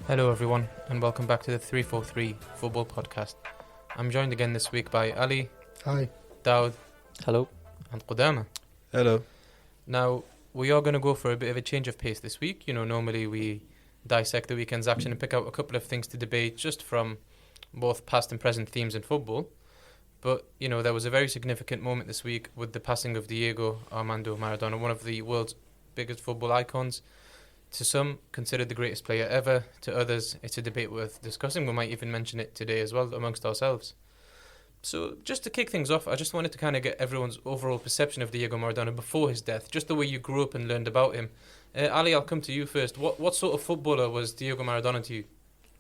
Hello everyone and welcome back to the 343 Football Podcast. I'm joined again this week by Ali, Hi. Daud Hello. and Qudama. Hello. Now, we are going to go for a bit of a change of pace this week. You know, normally we dissect the weekend's action and pick out a couple of things to debate just from both past and present themes in football. But, you know, there was a very significant moment this week with the passing of Diego Armando Maradona, one of the world's biggest football icons. To some, considered the greatest player ever. To others, it's a debate worth discussing. We might even mention it today as well amongst ourselves. So, just to kick things off, I just wanted to kind of get everyone's overall perception of Diego Maradona before his death, just the way you grew up and learned about him. Ali, I'll come to you first. What sort of footballer was Diego Maradona to you?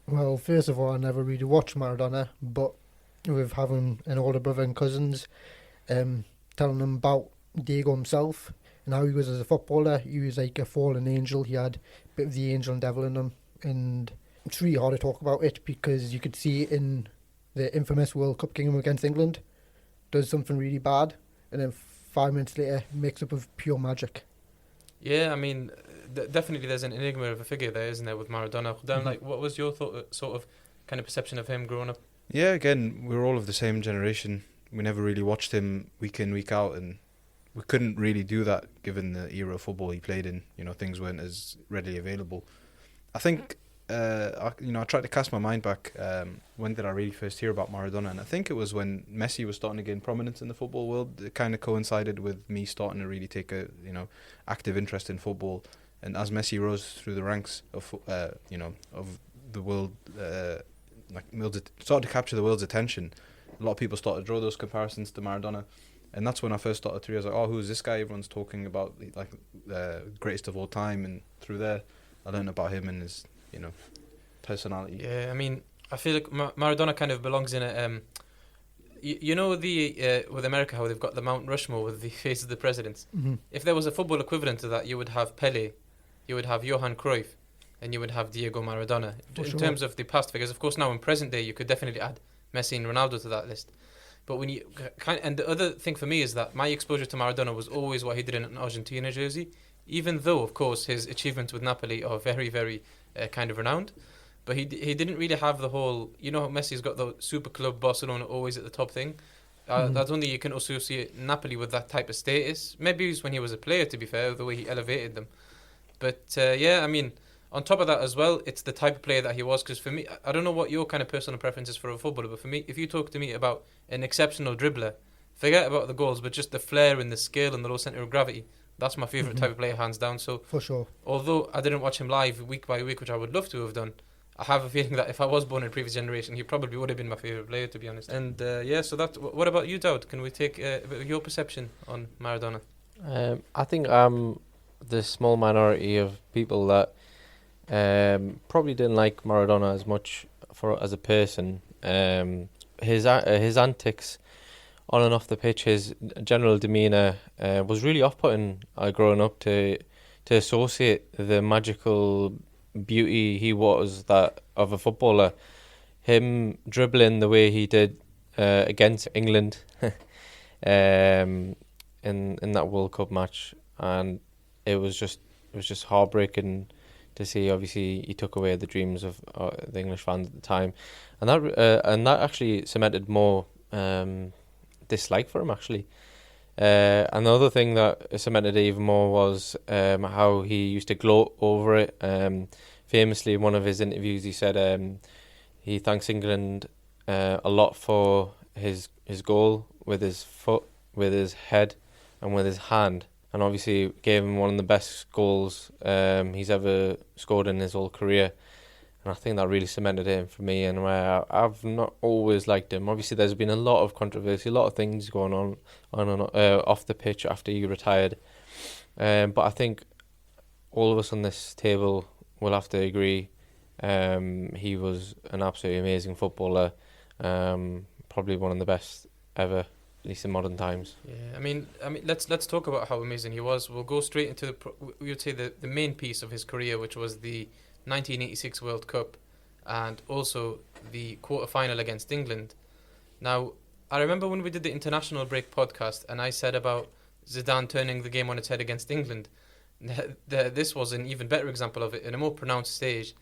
Well, first of all, I never really watched Maradona, but with having an older brother and cousins telling them about Diego himself and how he was as a footballer, he was like a fallen angel. He had a bit of the angel and devil in him, and it's really hard to talk about it because you could see in the infamous World Cup game against England, does something really bad, and then 5 minutes later makes up of pure magic. Yeah, I mean, definitely there's an enigma of a figure there, isn't there, with Maradona? Dan, Mhm. like, what was your sort of kind of perception of him growing up? Yeah, again, we were all of the same generation. We never really watched him week in, week out, and we couldn't really do that given the era of football he played in. You know, things weren't as readily available. I think, I tried to cast my mind back. When did I really first hear about Maradona? And I think it was when Messi was starting to gain prominence in the football world. It kind of coincided with me starting to really take a, active interest in football. And as Messi rose through the ranks of, of the world, started to capture the world's attention, a lot of people started to draw those comparisons to Maradona. And that's when I first started to realize, like, oh, who's this guy? Everyone's talking about like the greatest of all time, and through there, I learned about him and his, personality. Yeah, I mean, I feel like Maradona kind of belongs in a... with America, how they've got the Mount Rushmore with the faces of the presidents. Mm-hmm. If there was a football equivalent to that, you would have Pele, you would have Johan Cruyff, and you would have Diego Maradona. In terms of the past figures, of course, now in present day, you could definitely add Messi and Ronaldo to that list. But when you and the other thing for me is that my exposure to Maradona was always what he did in an Argentina jersey, even though, of course, his achievements with Napoli are very, very kind of renowned. But he didn't really have the whole, how Messi's got the super club Barcelona always at the top thing. I don't think you can associate Napoli with that type of status. Maybe it was when he was a player, to be fair, the way he elevated them. But on top of that as well, it's the type of player that he was. Because for me, I don't know what your kind of personal preference is for a footballer, but for me, if you talk to me about an exceptional dribbler, forget about the goals, but just the flair and the skill and the low centre of gravity, that's my favourite type of player, hands down. So For sure. although I didn't watch him live week by week, which I would love to have done, I have a feeling that if I was born in a previous generation, he probably would have been my favourite player, to be honest. And so that. What about you, Daud? Can we take a bit of your perception on Maradona? I think I'm the small minority of people that probably didn't like Maradona as much as a person. His antics on and off the pitch, his general demeanour was really off-putting. Growing up to associate the magical beauty he was that of a footballer, him dribbling the way he did against England in that World Cup match, and it was just heartbreaking to see. Obviously, he took away the dreams of the English fans at the time, and that actually cemented more dislike for him. Actually, another thing that cemented it even more was how he used to gloat over it. Famously, in one of his interviews, he said he thanks England a lot for his goal with his foot, with his head, and with his hand. And obviously gave him one of the best goals he's ever scored in his whole career. And I think that really cemented him for me, and where I've not always liked him. Obviously, there's been a lot of controversy, a lot of things going on and off the pitch after he retired. But I think all of us on this table will have to agree he was an absolutely amazing footballer, probably one of the best ever, at least in modern times. Yeah, I mean, let's talk about how amazing he was. We'll go straight into we would say the main piece of his career, which was the 1986 World Cup and also the quarter-final against England. Now, I remember when we did the International Break podcast and I said about Zidane turning the game on its head against England. This was an even better example of it in a more pronounced stage.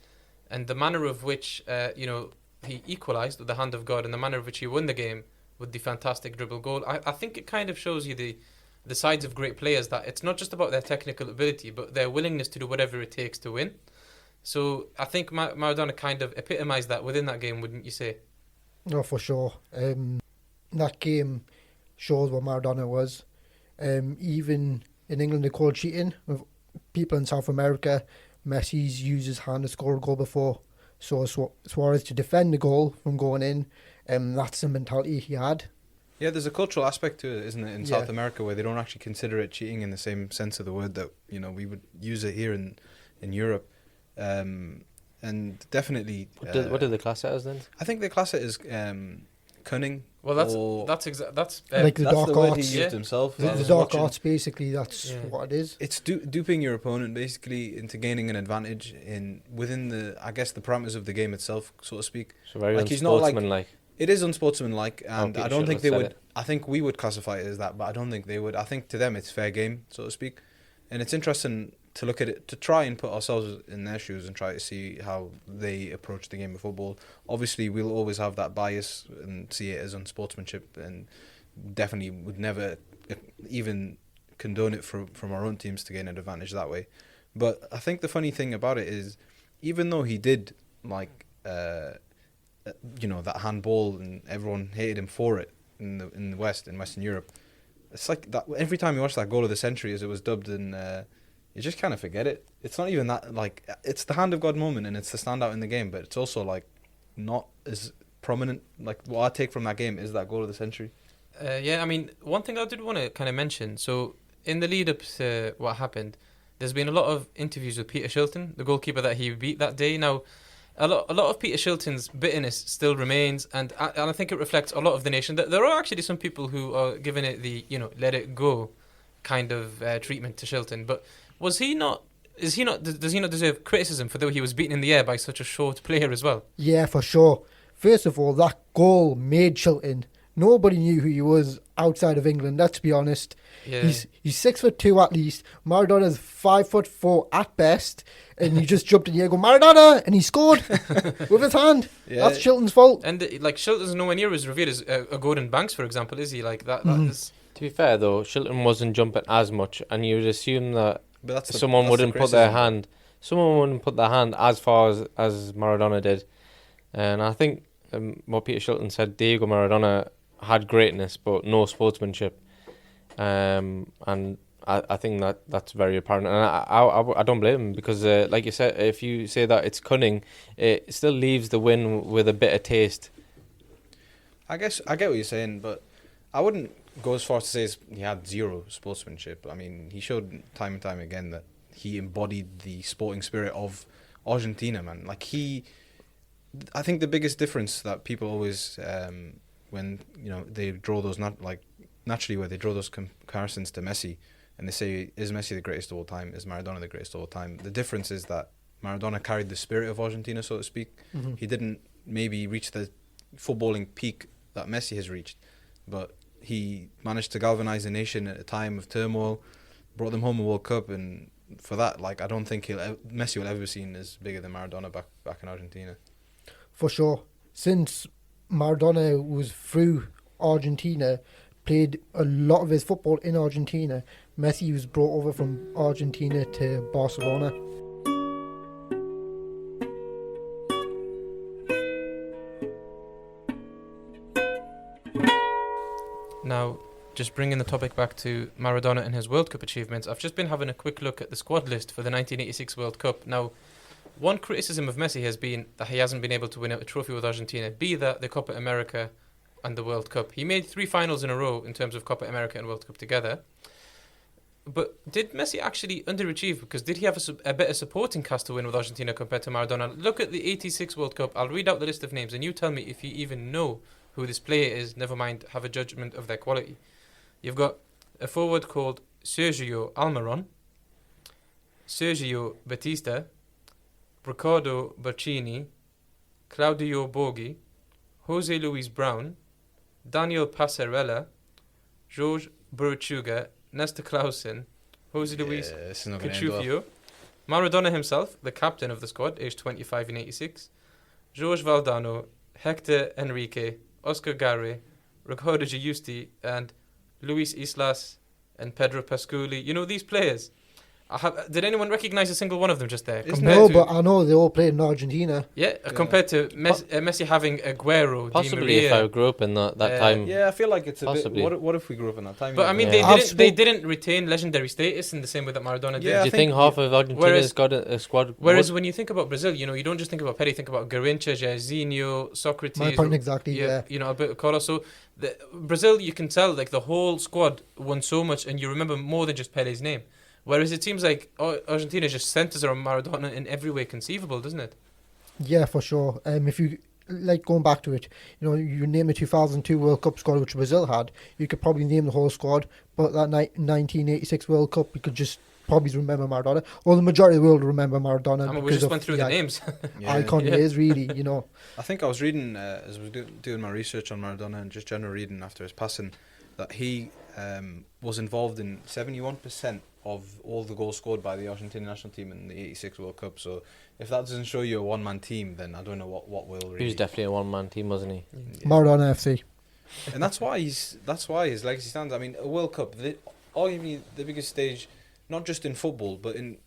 and the manner of which he equalised with the hand of God, and the manner of which he won the game with the fantastic dribble goal. I think it kind of shows you the sides of great players, that it's not just about their technical ability, but their willingness to do whatever it takes to win. So I think Maradona kind of epitomised that within that game, wouldn't you say? No, for sure. That game shows what Maradona was. Even in England, they call cheating. With people in South America, Messi's used his hand to score a goal before. So Suarez to defend the goal from going in, that's the mentality he had. Yeah, there's a cultural aspect to it, isn't it, in Yeah. South America, where they don't actually consider it cheating in the same sense of the word that we would use it here in Europe. And definitely, What did the class it as then? I think they class it as cunning. Well, that's Like the that's dark the word arts. he used himself. I The was dark watching- arts, basically, that's Yeah. what it is. It's duping your opponent basically into gaining an advantage within the parameters of the game itself, so to speak. So very Like, he's not like- unsportsmanlike. It is unsportsmanlike, and Peter I don't think Shilton they said would. it. I think we would classify it as that, but I don't think they would. I think to them it's fair game, so to speak. And it's interesting to look at it, to try and put ourselves in their shoes and try to see how they approach the game of football. Obviously, we'll always have that bias and see it as unsportsmanship, and definitely would never even condone it from our own teams to gain an advantage that way. But I think the funny thing about it is, even though he did that handball and everyone hated him for it in the West, in Western Europe, it's like that every time you watch that goal of the century, as it was dubbed, and you just kind of forget it. It's not even that, it's the hand of God moment, and it's the standout in the game, but it's also not as prominent. Like, what I take from that game is that goal of the century. Yeah, I mean, one thing I did want to kind of mention, so in the lead up to what happened, there's been a lot of interviews with Peter Shilton, the goalkeeper that he beat that day. Now, a lot of Peter Shilton's bitterness still remains, and I think it reflects a lot of the nation. There are actually some people who are giving it the let it go kind of treatment to Shilton, but does he not deserve criticism for though he was beaten in the air by such a short player as well? Yeah, for sure. First of all, that goal made Shilton. Nobody knew who he was outside of England, let's be honest. Yeah. He's 6'2" at least. Maradona's 5'4" at best. And he just jumped in the air, go, Maradona! And he scored with his hand. Yeah. That's Shilton's fault. And Shilton's nowhere near as revered as a Gordon Banks, for example, is he? Like that is. To be fair though, Shilton wasn't jumping as much, and you would assume that But that's someone that's wouldn't put their criticism. someone wouldn't put their hand as far as Maradona did. And I think what Peter Shilton said, Diego Maradona had greatness but no sportsmanship, and I think that's very apparent, and I don't blame him, because like you said, if you say that it's cunning, it still leaves the win with a bitter taste. I guess I get what you're saying, but I wouldn't go as far as to say he had zero sportsmanship. I mean, he showed time and time again that he embodied the sporting spirit of Argentina, man. I think the biggest difference that people always, when they draw those naturally where they draw those comparisons to Messi, and they say, is Messi the greatest of all time? Is Maradona the greatest of all time? The difference is that Maradona carried the spirit of Argentina, so to speak. Mm-hmm. He didn't maybe reach the footballing peak that Messi has reached, but he managed to galvanize the nation at a time of turmoil, brought them home a World Cup, and for that, I don't think Messi will ever be seen as bigger than Maradona back in Argentina. For sure. Since Maradona was through Argentina, played a lot of his football in Argentina, Messi was brought over from Argentina to Barcelona. Now, just bringing the topic back to Maradona and his World Cup achievements, I've just been having a quick look at the squad list for the 1986 World Cup. Now, one criticism of Messi has been that he hasn't been able to win a trophy with Argentina, be that the Copa America and the World Cup. He made 3 finals in a row in terms of Copa America and World Cup together. But did Messi actually underachieve? Because did he have a better supporting cast to win with Argentina compared to Maradona? Look at the 86 World Cup. I'll read out the list of names and you tell me if you even know who this player is, never mind have a judgment of their quality. You've got a forward called Sergio Almiron, Sergio Batista, Riccardo Barcini, Claudio Borghi, Jose Luis Brown, Daniel Passarella, George Burchuga, Nestor Clausen, Jose Luis This is not going to end well. Cachufio, Maradona himself, the captain of the squad, aged 25 in 86. Jorge Valdano, Hector Enrique, Oscar Garre, Ricardo Giusti, and Luis Islas and Pedro Pasculi. You know these players. Did anyone recognise a single one of them just there? No, but I know they all played in Argentina. Yeah, compared to Messi having Aguero, Possibly Di Maria. if I grew up in that time. Yeah, I feel like it's a Possibly. bit. What if we grew up in that time? But I mean, Yeah. they didn't retain legendary status in the same way that Maradona did. Yeah, Do you think half of Argentina's got a squad? Whereas when you think about Brazil, you know, you don't just think about Pelé, think about Garrincha, Jairzinho, Socrates. My point exactly, yeah. You know, Alberto Carlos. So Brazil, you can tell, like, the whole squad won so much, and you remember more than just Pelé's name. Whereas it seems like Argentina just centers around Maradona in every way conceivable, doesn't it? Yeah, for sure. If you like going back to it, you know, you name the 2002 World Cup squad which Brazil had, you could probably name the whole squad. But that 1986 World Cup, you could just probably remember Maradona. Well, the majority of the world remember Maradona. I mean, we just went through the names. Icon he is, really, you know. I think I was reading as I was doing my research on Maradona and just general reading after his passing that he was involved in 71% of all the goals scored by the Argentine national team in the 86 World Cup. So if that doesn't show you a one-man team, then I don't know what will really. He was definitely a one-man team, wasn't he? Yeah. Maradona FC. And that's why his legacy stands. I mean, a World Cup, arguably the biggest stage, not just in football, but in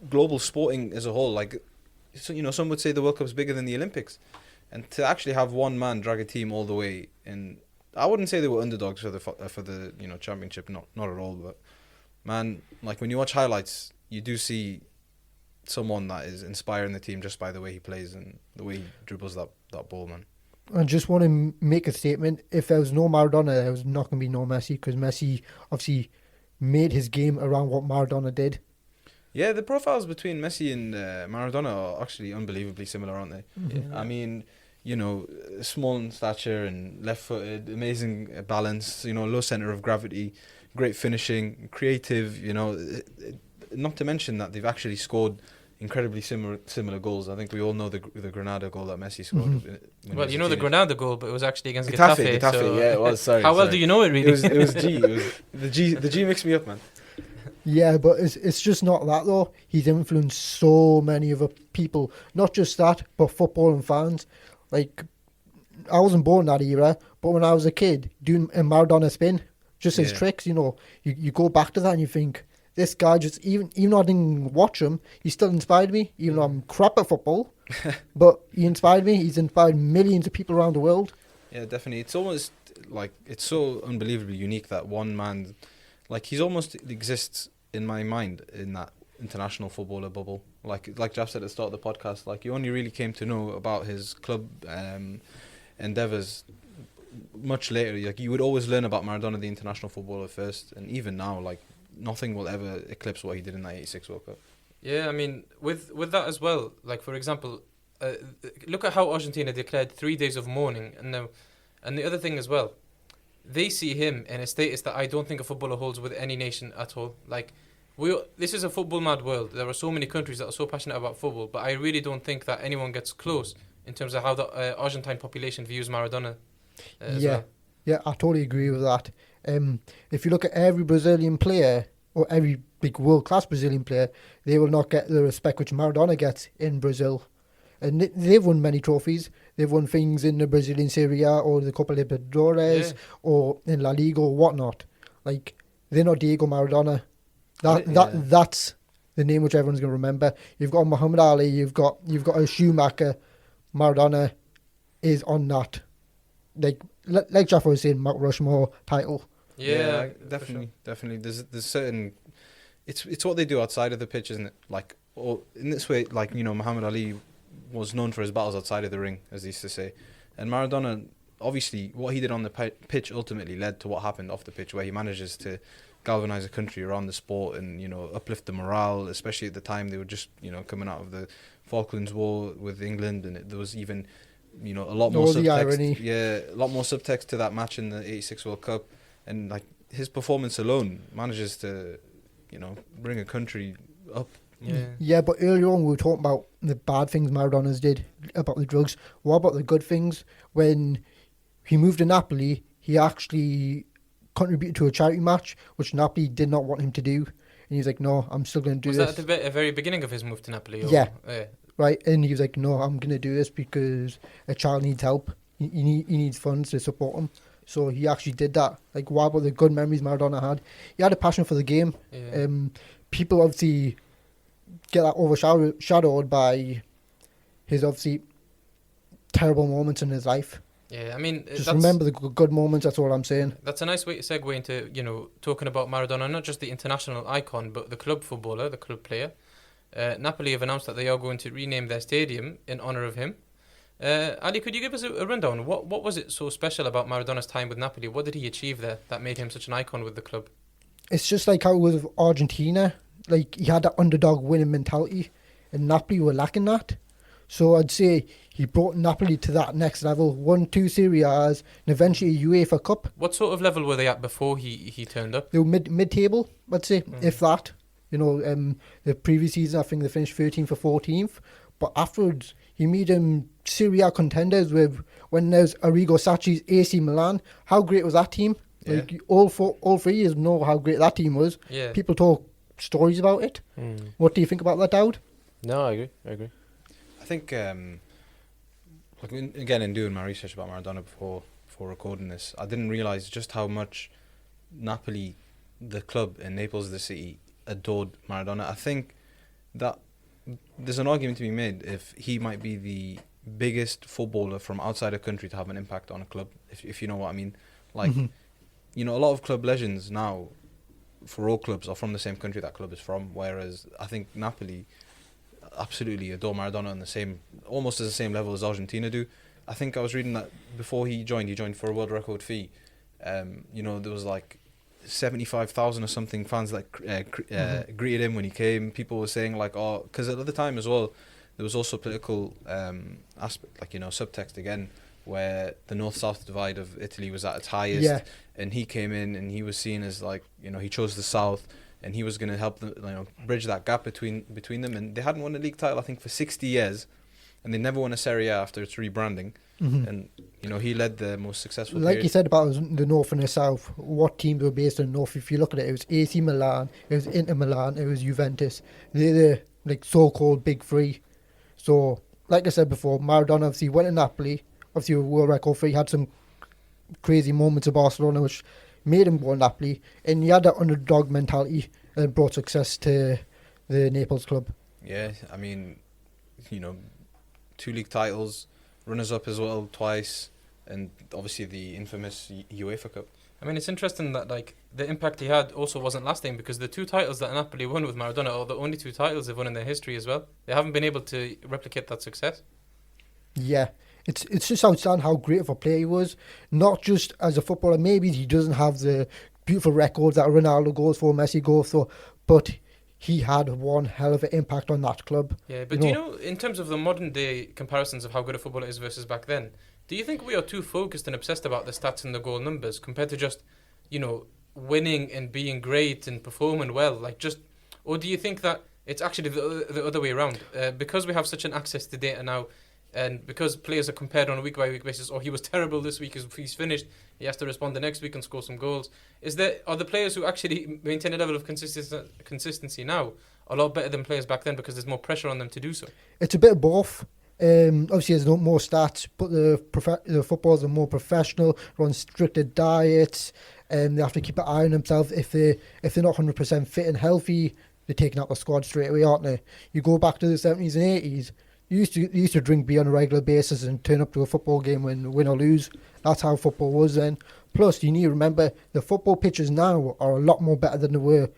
global sporting as a whole. Like, so, you know, some would say the World Cup's bigger than the Olympics, and to actually have one man drag a team all the way in, I wouldn't say they were underdogs for the championship, not at all. But man, like when you watch highlights, you do see someone that is inspiring the team just by the way he plays and the way he dribbles that ball, man. I just want to make a statement. If there was no Maradona, there was not going to be no Messi, because Messi obviously made his game around what Maradona did. Yeah, the profiles between Messi and Maradona are actually unbelievably similar, aren't they? Mm-hmm. I mean, you know, small in stature and left-footed, amazing balance, you know, low centre of gravity, great finishing, creative, you know, not to mention that they've actually scored incredibly similar goals. I think we all know the Granada goal that Messi scored. Mm-hmm. Well, you know the Granada goal, but it was actually against Getafe. So yeah, it was. Sorry. How well do you know it, really? It was G. The G mixed me up, man. Yeah, but it's just not that though. He's influenced so many other people. Not just that, but football and fans. Like, I wasn't born in that era, but when I was a kid, doing a Maradona spin, just his tricks, you know, you go back to that and you think, this guy just, even though I didn't watch him, he still inspired me, even though I'm crap at football. But he inspired me. He's inspired millions of people around the world. Yeah, definitely. It's almost like, it's so unbelievably unique that one man, like, he's almost exists in my mind in that international footballer bubble. Like Jeff said at the start of the podcast, like, you only really came to know about his club endeavours much later. Like, you would always learn about Maradona, the international footballer, first, and even now, like, nothing will ever eclipse what he did in that 86 World Cup. Yeah, I mean, with that as well, like, for example, look at how Argentina declared 3 days of mourning, and the other thing as well, they see him in a status that I don't think a footballer holds with any nation at all. Like, this is a football mad world. There are so many countries that are so passionate about football, but I really don't think that anyone gets close in terms of how the Argentine population views Maradona. Yeah, I totally agree with that. If you look at every Brazilian player, or every big world-class Brazilian player, they will not get the respect which Maradona gets in Brazil. And they've won many trophies. They've won things in the Brazilian Serie A or the Copa Libertadores or in La Liga or whatnot. Like, they're not Diego Maradona. That's the name which everyone's going to remember. You've got Muhammad Ali. You've got a Schumacher. Maradona is on that. Like Jeff was saying, Mount Rushmore title. Yeah, definitely. There's certain. It's what they do outside of the pitch, isn't it? Like, or in this way, like, you know, Muhammad Ali was known for his battles outside of the ring, as they used to say, and Maradona, obviously, what he did on the pitch ultimately led to what happened off the pitch, where he manages to galvanize a country around the sport and, you know, uplift the morale, especially at the time they were just, you know, coming out of the Falklands War with England, and there was even, you know, a lot more subtext. Yeah, a lot more subtext to that match in the 86 World Cup. And, like, his performance alone manages to, you know, bring a country up. Yeah, but earlier on we were talking about the bad things Maradona's did, about the drugs. What about the good things? When he moved to Napoli, he actually contributed to a charity match, which Napoli did not want him to do. And he's like, no, I'm still going to do Was this. that at the very beginning of his move to Napoli? Or, Yeah. Right, and he was like, no, I'm going to do this because a child needs help. He needs funds to support him. So he actually did that. Like, what about the good memories Maradona had? He had a passion for the game. Yeah. People obviously get that overshadowed by his obviously terrible moments in his life. Yeah, I mean, Just remember the good moments, that's all I'm saying. That's a nice way to segue into, talking about Maradona, not just the international icon, but the club footballer, the club player. Napoli have announced that they are going to rename their stadium in honour of him. Ali, could you give us a rundown? What was it so special about Maradona's time with Napoli? What did he achieve there that made him such an icon with the club? It's just like how it was with Argentina. Like, he had that underdog winning mentality, and Napoli were lacking that. So I'd say he brought Napoli to that next level. 1, 2 Serie A's, and eventually a UEFA Cup. What sort of level were they at before he turned up? They were mid-table, I'd say, if that. The previous season, I think they finished 13th or 14th. But afterwards, he made them Serie A contenders when there's Arrigo Sacchi's AC Milan. How great was that team? Yeah. Like, all 3 years know how great that team was. Yeah. People talk stories about it. What do you think about that, Dowd? No, I agree. I think, again, in doing my research about Maradona before recording this, I didn't realise just how much Napoli, the club, and Naples, the city, adored Maradona. I think that there's an argument to be made if he might be the biggest footballer from outside a country to have an impact on a club, if you know what I mean. Like, a lot of club legends now, for all clubs, are from the same country that club is from, whereas I think Napoli absolutely adore Maradona on almost as the same level as Argentina do. I think I was reading that before he joined for a world record fee. There was like 75,000 or something fans that greeted him when he came. People were saying like, oh, because at the time as well, there was also political aspect, like, subtext again, where the north-south divide of Italy was at its highest, and he came in and he was seen as like, he chose the south, and he was going to help them, bridge that gap between them. And they hadn't won a league title, I think, for 60 years, and they never won a Serie A after its rebranding. And he led the most successful. Like you said about the north and the south, what teams were based in the north? If you look at it, it was AC Milan, it was Inter Milan, it was Juventus. They're the so-called big three. So, like I said before, Maradona obviously went to Napoli. Obviously, world record three, had some crazy moments at Barcelona, which made him go to Napoli, and he had that underdog mentality and brought success to the Naples club. Yeah, I mean, 2 league titles, runners-up as well twice, and obviously the infamous UEFA Cup. I mean, it's interesting that like the impact he had also wasn't lasting, because the 2 titles that Napoli won with Maradona are the only 2 titles they've won in their history as well. They haven't been able to replicate that success. Yeah, it's just outstanding how great of a player he was. Not just as a footballer, maybe he doesn't have the beautiful records that Ronaldo goes for, Messi goes for, but he had one hell of an impact on that club. Yeah, but in terms of the modern day comparisons of how good a footballer is versus back then, do you think we are too focused and obsessed about the stats and the goal numbers compared to just, winning and being great and performing well? Or do you think that it's actually the other way around? Because we have such an access to data now, and because players are compared on a week-by-week basis, or he was terrible this week, he's finished, he has to respond the next week and score some goals. Are the players who actually maintain a level of consistency now a lot better than players back then because there's more pressure on them to do so? It's a bit of both. Obviously, there's no more stats, but the footballers are more professional, run stricter diets, and they have to keep an eye on themselves. If they're not 100% fit and healthy, they're taking out the squad straight away, aren't they? You go back to the 70s and 80s. You used to drink beer on a regular basis and turn up to a football game and win or lose. That's how football was then. Plus, you need to remember, the football pitches now are a lot more better than they were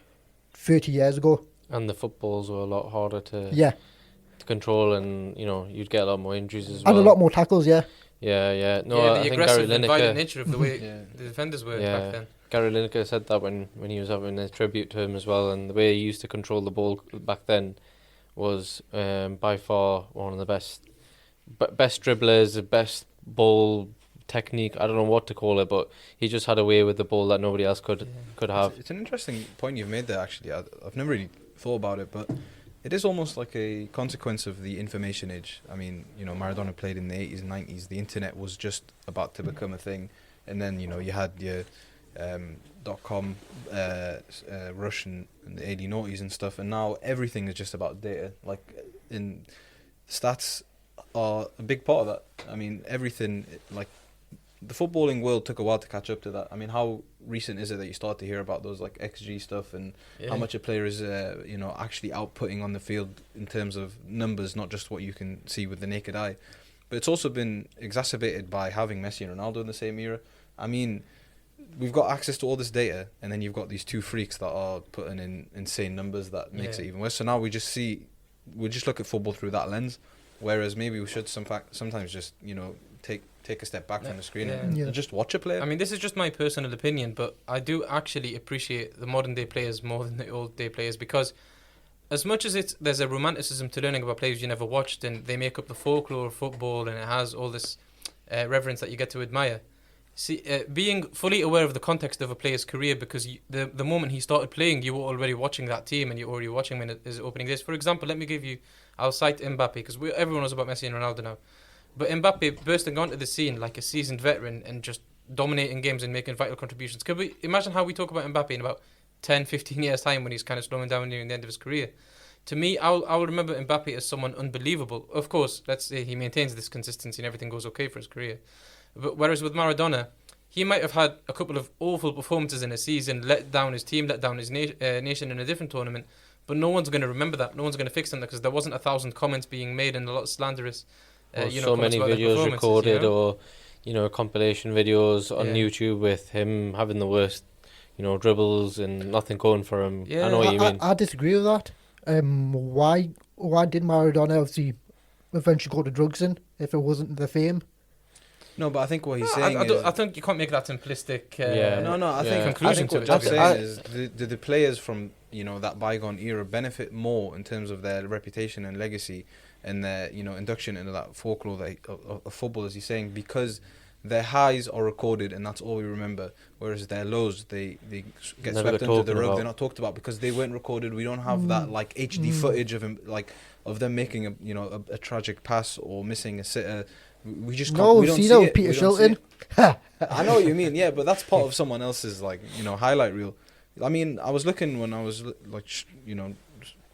30 years ago. And the footballs were a lot harder to control, and you'd get a lot more injuries as well. And a lot more tackles, Yeah. No, the aggressive and violent nature of the way the defenders were back then. Gary Lineker said that when he was having a tribute to him as well, and the way he used to control the ball back then was by far one of the best dribblers, the best ball technique. I don't know what to call it, but he just had a way with the ball that nobody else could have. It's an interesting point you've made there, actually. I've never really thought about it, but it is almost like a consequence of the information age. I mean, Maradona played in the 80s and 90s. The internet was just about to become a thing. And then, you had your .com rush in the early noughties and stuff, and now everything is just about data. Like, in stats are a big part of that. I mean, everything, like, the footballing world took a while to catch up to that. I mean, how recent is it that you start to hear about those like XG stuff and how much a player is, actually outputting on the field in terms of numbers, not just what you can see with the naked eye. But it's also been exacerbated by having Messi and Ronaldo in the same era. I mean, we've got access to all this data, and then you've got these two freaks that are putting in insane numbers that makes it even worse. So now we just look at football through that lens, whereas maybe we should sometimes just take a step back from the screen and just watch a player. I mean, this is just my personal opinion, but I do actually appreciate the modern day players more than the old day players, because as much as there's a romanticism to learning about players you never watched, and they make up the folklore of football, and it has all this reverence that you get to admire. See, being fully aware of the context of a player's career, because the moment he started playing, you were already watching that team, and you're already watching him in his opening days. For example, I'll cite Mbappe, because everyone knows about Messi and Ronaldo now. But Mbappe bursting onto the scene like a seasoned veteran and just dominating games and making vital contributions. Could we imagine how we talk about Mbappe in about 10, 15 years' time when he's kind of slowing down near the end of his career? To me, I'll remember Mbappe as someone unbelievable. Of course, let's say he maintains this consistency and everything goes okay for his career. But whereas with Maradona, he might have had a couple of awful performances in a season, let down his team, let down his nation in a different tournament, but no one's going to remember that. No one's going to fix him because there wasn't 1,000 comments being made and a lot of slanderous so many videos recorded, or compilation videos on YouTube with him having the worst dribbles and nothing going for him. I know what you mean. I disagree with that. Why did Maradona obviously eventually go to drugs in if it wasn't the fame? No, but I think what he's saying I think you can't make that simplistic I think what Jeff's saying is the players from that bygone era benefit more in terms of their reputation and legacy and their induction into that folklore of football, as he's saying, because their highs are recorded and that's all we remember, whereas their lows they get swept under the rug. They're not talked about because they weren't recorded. We don't have that like HD footage of him, like of them making a tragic pass or missing a sitter. We just can't. We don't see it. Peter Shilton. I know what you mean, yeah, but that's part of someone else's highlight reel. I mean, I was looking when I was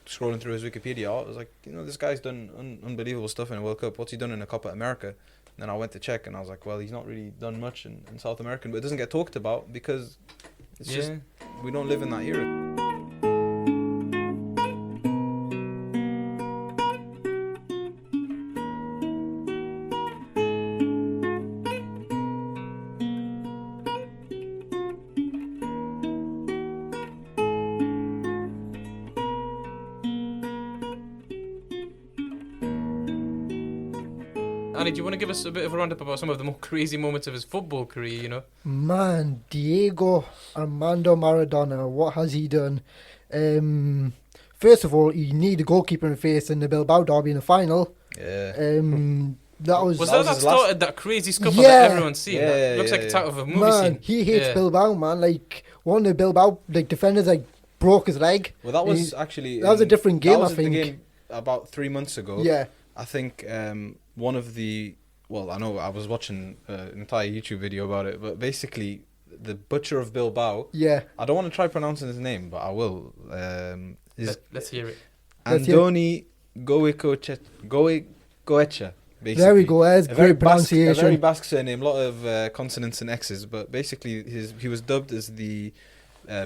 scrolling through his Wikipedia. I was like, this guy's done unbelievable stuff in a World Cup. What's he done in a Copa America? And then I went to check, and I was like, well, he's not really done much in South American, but it doesn't get talked about because it's just we don't live in that era. Annie, do you want to give us a bit of a roundup about some of the more crazy moments of his football career, Man, Diego Armando Maradona, what has he done? First of all, he needed a goalkeeper in face in the Bilbao derby in the final. Yeah. That started that crazy scuffle that everyone's seen? That looks like it's out of a movie scene. He hates Bilbao, man. Like, one of the Bilbao defenders broke his leg. Well, that was that was a different game, I think. The game about 3 months ago. Yeah. I think one of the... Well, I know I was watching an entire YouTube video about it, but basically the butcher of Bilbao... Yeah. I don't want to try pronouncing his name, but I will. Let's hear it. Andoni Goicoechea, basically. There we go, that's great pronunciation. A very Basque surname, a lot of consonants and X's, but basically he was dubbed as the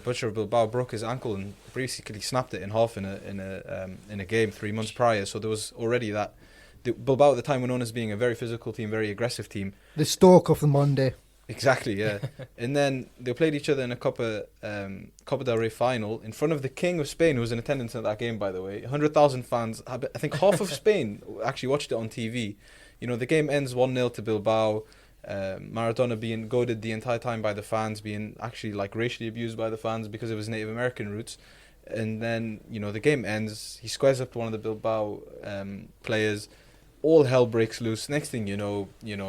butcher of Bilbao. Broke his ankle and basically snapped it in half in a game 3 months prior. So there was already that. Bilbao at the time were known as being a very physical team, very aggressive team. The Stoke of the Monday. Exactly, yeah. And then they played each other in a Copa del Rey final in front of the King of Spain, who was in attendance at that game, by the way. 100,000 fans. I think half of Spain actually watched it on TV. The game ends 1-0 to Bilbao. Maradona being goaded the entire time by the fans, being actually racially abused by the fans because of his Native American roots. And then, the game ends. He squares up to one of the Bilbao players. All hell breaks loose. Next thing you know,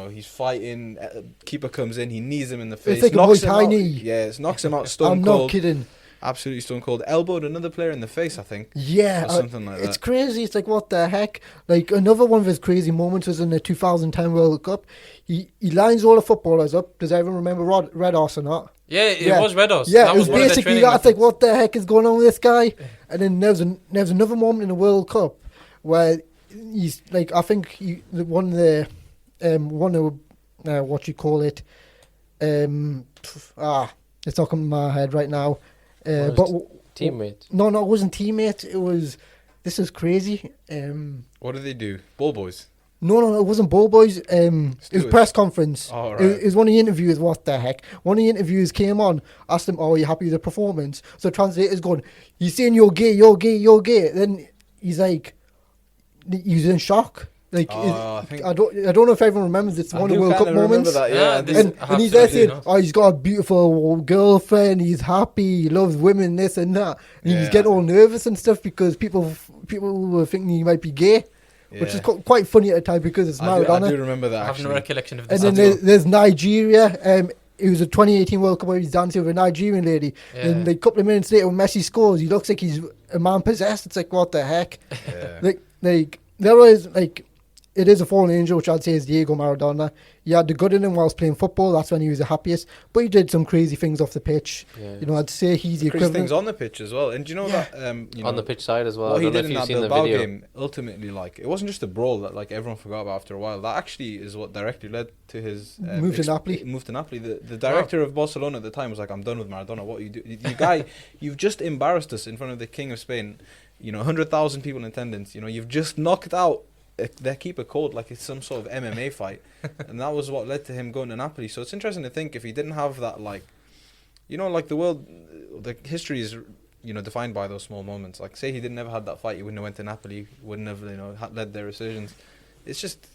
he's fighting. Keeper comes in. He knees him in the face. It's like tiny. Yes, knocks him out stone I'm cold. not kidding. Absolutely stone cold. Elbowed another player in the face, I think. Yeah. Or something like that. It's crazy. It's like, what the heck? Another one of his crazy moments was in the 2010 World Cup. He lines all the footballers up. Does everyone remember Red Horse or not? Yeah, it was Red Horse. Yeah, That it was one of their basically training that. It's like, methods. what the heck is going on with this guy? And then there's another moment in the World Cup where he's like, I think one of what you call it, it's not coming to my head right now. But Teammate. No, it wasn't teammate. It was. This is crazy. What did they do? Ball boys. No, it wasn't Ball Boys. It was Stewards. press conference. Oh, right. It was one of the interviews. What the heck? One of the interviewers came on, asked him, "Oh, are you happy with the performance?" So the translator's going, "He's saying you're gay, you're gay, you're gay." Then he's like, he's in shock. Like, I think I don't know if everyone remembers. It's one of the World Cup moments. That, Yeah, yeah. this- And he's there saying, Absolutely not. "Oh, he's got a beautiful girlfriend. He's happy. He loves women. This and that." And he's Yeah. getting all nervous and stuff because people were thinking he might be gay, which is Yeah. quite funny at the time because it's I Maradona. do remember that I have no actually. recollection of And this. then at all. there's Nigeria. It was a 2018 World Cup where he's dancing with a Nigerian lady. Yeah. And like, a couple of minutes later, when Messi scores, he looks like he's a man possessed. It's like, what the heck? Yeah. Like there was like, it is a fallen angel, which I'd say is Diego Maradona. He had the good in him whilst playing football. That's when he was the happiest. But he did some crazy things off the pitch. Yeah. You know, I'd say he's the Crazy things equivalent. on the pitch as well. And do you know Yeah. that you On know, the pitch side as well. what I he don't know did if in you've that seen the Bilbao video. game, ultimately, like, it wasn't just a brawl that like everyone forgot about after a while. That actually is what directly led to his Move to Napoli. Move to Napoli. The director of Barcelona at the time was like, "I'm done with Maradona. What you do, you guy? You've just embarrassed us in front of the King of Spain. You know, 100,000 people in attendance. You know, you've just knocked out their keeper cold like it's some sort of MMA fight." And that was what led to him going to Napoli. So it's interesting to think if he didn't have that, like, you know, like the history is, you know, defined by those small moments. Like, say he didn't ever had that fight, he wouldn't have went to Napoli, wouldn't have, you know, led their decisions. It's just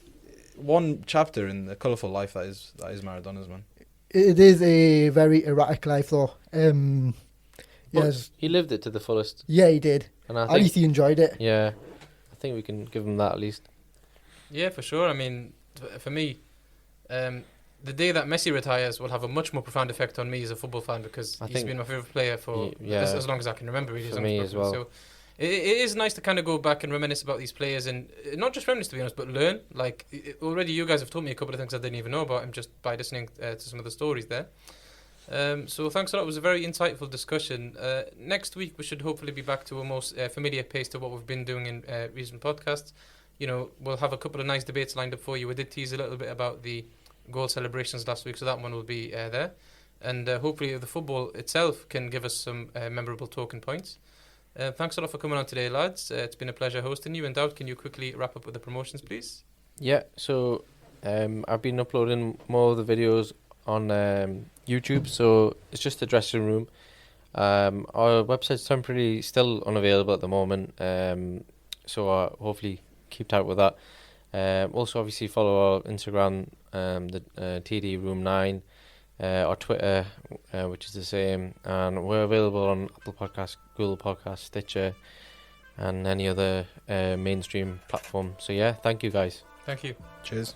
one chapter in the colourful life that is Maradona's, man. It is a very erratic life, though. But Yes, he lived it to the fullest. yeah, he did. And I At think, least he enjoyed it. yeah, I think we can give him that at least. Yeah, for sure. I mean, for me, the day that Messi retires will have a much more profound effect on me as a football fan because I he's think- been my favourite player for Yeah. as long as I can remember, really. For long me I've as spoken. well. So it is nice to kind of go back and reminisce about these players and not just reminisce, to be honest, but learn. Like, already you guys have told me a couple of things I didn't even know about him just by listening to some of the stories there. So thanks a lot. It was a very insightful discussion. Next week we should hopefully be back to a more familiar pace to what we've been doing in recent podcasts. You know, we'll have a couple of nice debates lined up for you. We did tease a little bit about the goal celebrations last week, so that one will be there. And hopefully the football itself can give us some memorable talking points. Thanks a lot for coming on today, lads. It's been a pleasure hosting you. And Dowd, can you quickly wrap up with the promotions, please? Yeah, so I've been uploading more of the videos on YouTube, so it's just the dressing room. Our website's temporarily still unavailable at the moment, so hopefully keep tight with that. Also, obviously, follow our Instagram, the TD Room 9, our Twitter, which is the same, and we're available on Apple Podcasts, Google Podcasts, Stitcher, and any other mainstream platform. So yeah, thank you guys. Thank you. Cheers.